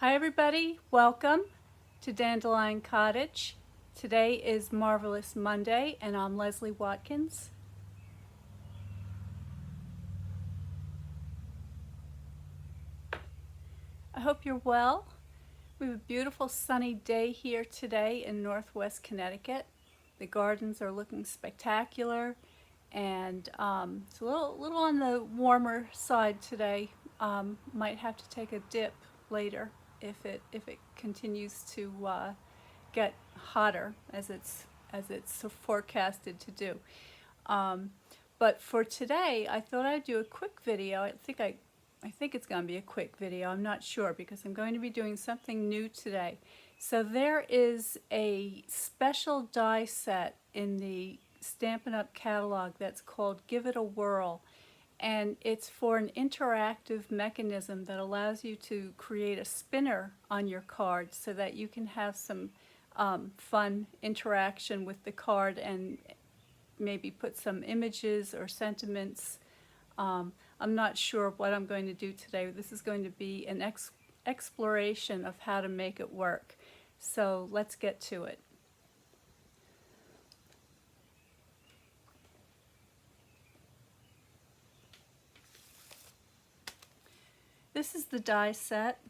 Hi everybody, welcome to Dandelion Cottage. Today is Marvelous Monday and I'm Leslie Watkins. I hope you're well. We have a beautiful sunny day here today in Northwest Connecticut. The gardens are looking spectacular and it's a little on the warmer side today. Might have to take a dip later if it continues to get hotter as it's forecasted to do. But for today, I thought I'd do a quick video. I think it's going to be a quick video. I'm not sure because I'm going to be doing something new today. So there is a special die set in the Stampin' Up! Catalog that's called Give It a Whirl. And it's for an interactive mechanism that allows you to create a spinner on your card so that you can have some fun interaction with the card and maybe put some images or sentiments. I'm not sure what I'm going to do today. This is going to be an exploration of how to make it work. So let's get to it. This is the die set.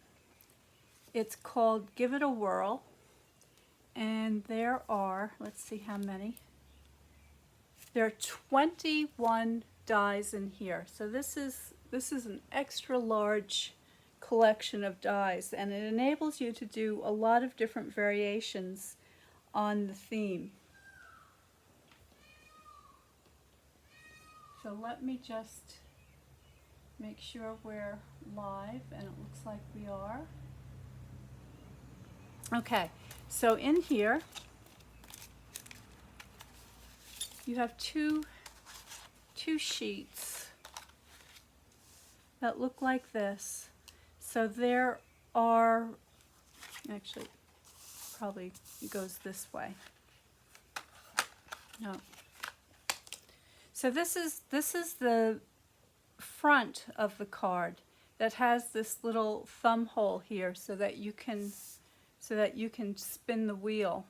It's called Give It a Whirl. And there are, let's see how many. There are 21 dies in here. So this is an extra large collection of dies, and it enables you to do a lot of different variations on the theme. So let me just make sure we're live, and it looks like we are. Okay, so in here you have two sheets that look like this. So there are, actually, probably it goes this way. No. So this is the front of the card that has this little thumb hole here so that you can spin the wheel.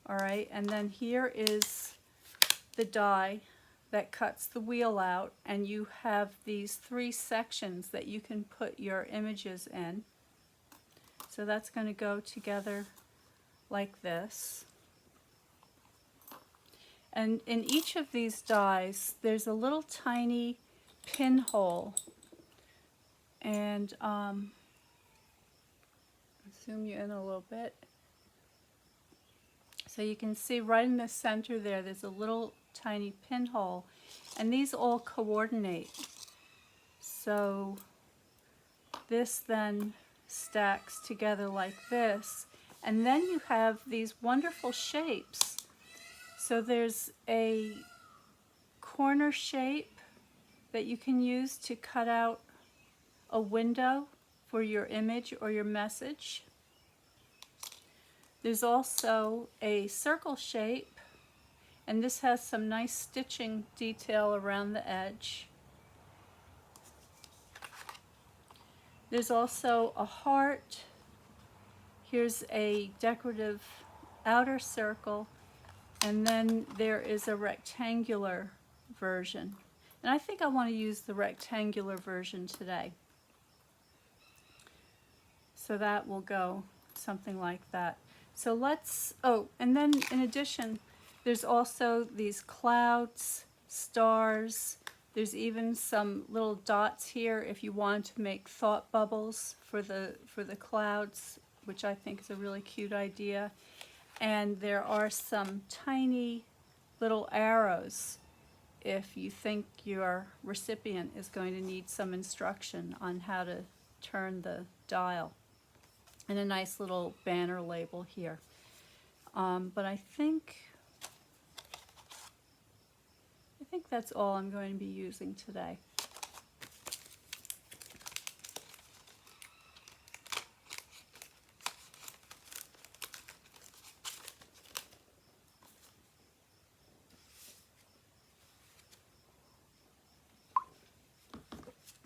All right, and then here is the die that cuts the wheel out, and you have these three sections that you can put your images in. So that's going to go together like this. And in each of these dies, there's a little tiny pinhole. And zoom you in a little bit. So you can see right in the center there's a little tiny pinhole, and these all coordinate. So this then stacks together like this, and then you have these wonderful shapes. So there's a corner shape that you can use to cut out a window for your image or your message. There's also a circle shape, and this has some nice stitching detail around the edge. There's also a heart. Here's a decorative outer circle, and then there is a rectangular version. And I think I want to use the rectangular version today. So that will go something like that. So let's, oh, and then in addition, there's also these clouds, stars. There's even some little dots here if you want to make thought bubbles for the clouds, which I think is a really cute idea. And there are some tiny little arrows if you think your recipient is going to need some instruction on how to turn the dial. And a nice little banner label here. But I think that's all I'm going to be using today.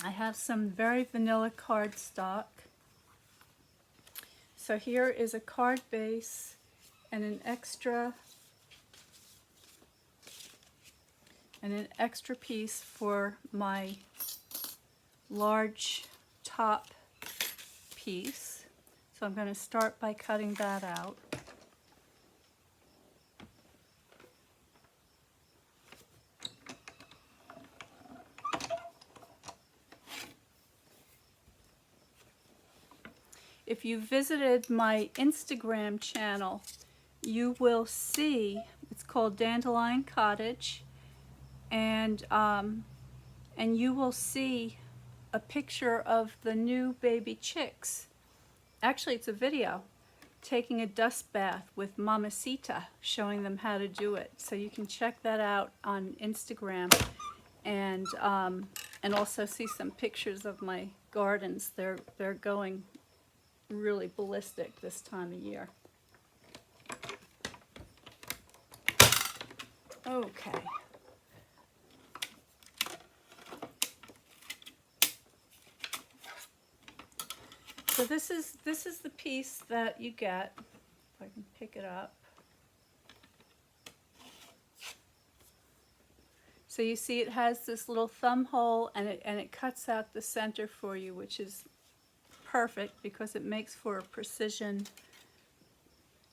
I have some very vanilla cardstock. So here is a card base and an extra piece for my large top piece. So I'm going to start by cutting that out. If you visited my Instagram channel, you will see, it's called Dandelion Cottage, and you will see a picture of the new baby chicks. Actually, it's a video taking a dust bath with Mamacita, showing them how to do it. So you can check that out on Instagram, and also see some pictures of my gardens. They're going really ballistic this time of year. Okay. So this is the piece that you get. If I can pick it up. So you see it has this little thumb hole, and it cuts out the center for you, which is perfect because it makes for a precision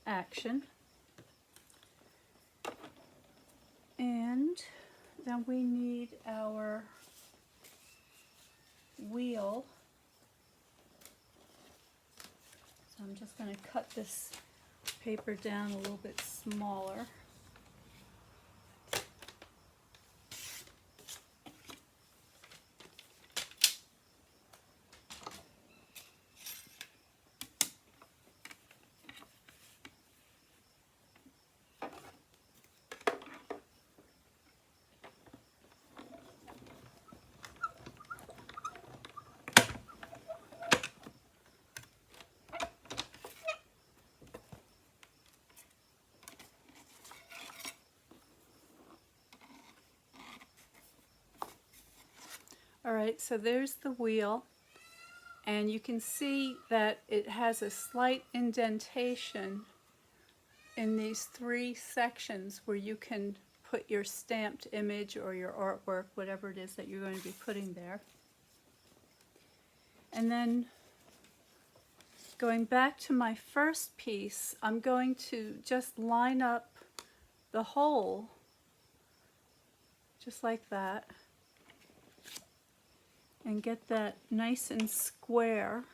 action. And then we need our wheel. So I'm just going to cut this paper down a little bit smaller. Alright, so there's the wheel, and you can see that it has a slight indentation in these three sections where you can put your stamped image or your artwork, whatever it is that you're going to be putting there. And then going back to my first piece, I'm going to just line up the hole just like that, and get that nice and square.